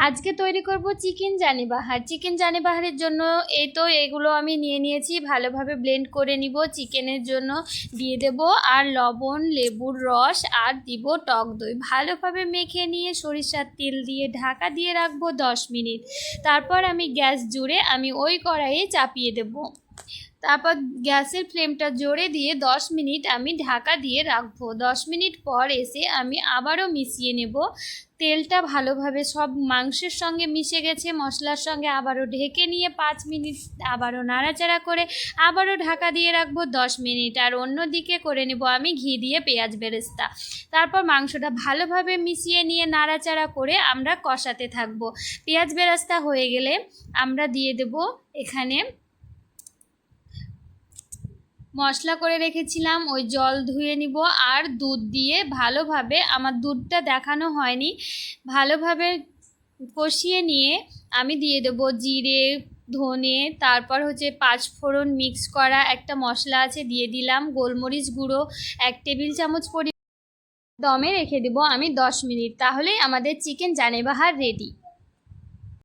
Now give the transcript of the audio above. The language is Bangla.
আজকে তৈরি করব চিকেন জানিবাহার। চিকেন জানিবাহারের জন্য এই তো এগুলো আমি নিয়ে নিয়েছি, ভালোভাবে ব্লেন্ড করে নিব। চিকেনের জন্য দিয়ে দেব আর লবণ, লেবুর রস আর দিব টক দই। ভালোভাবে মেখে নিয়ে সরিষার তেল দিয়ে ঢাকা দিয়ে রাখবো 10 মিনিট। তারপর আমি গ্যাস জুড়ে আমি ওই কড়াইয়ে চাপিয়ে দেব। তারপর গ্যাসের ফ্লেমটা জোরে দিয়ে 10 মিনিট আমি ঢাকা দিয়ে রাখবো। 10 মিনিট পর এসে আমি আবারও মিশিয়ে নেব। তেলটা ভালোভাবে সব মাংসের সঙ্গে মিশে গেছে, মশলার সঙ্গে আবারও ঢেকে নিয়ে 5 মিনিট আবারও নাড়াচাড়া করে আবারও ঢাকা দিয়ে রাখবো 10 মিনিট। আর অন্যদিকে করে নেব আমি ঘি দিয়ে পেঁয়াজ বেরেস্তা। তারপর মাংসটা ভালোভাবে মিশিয়ে নিয়ে নাড়াচাড়া করে আমরা কষাতে থাকবো। পেঁয়াজ বেরেস্তা হয়ে গেলে আমরা দিয়ে দেব এখানে মশলা করে রেখেছিলাম ওই জল ধুয়ে নিব আর দুধ দিয়ে ভালোভাবে, আমার দুধটা দেখানো হয়নি, ভালোভাবে কষিয়ে নিয়ে আমি দিয়ে দেব জিরে, ধনে, তারপর হচ্ছে 5 ফোড়ন মিক্স করা একটা মশলা আছে দিয়ে দিলাম, গোলমরিচ গুঁড়ো 1 টেবিল চামচ দমে রেখে দেব আমি 10 মিনিট। তাহলেই আমাদের চিকেন জানিবাহার রেডি।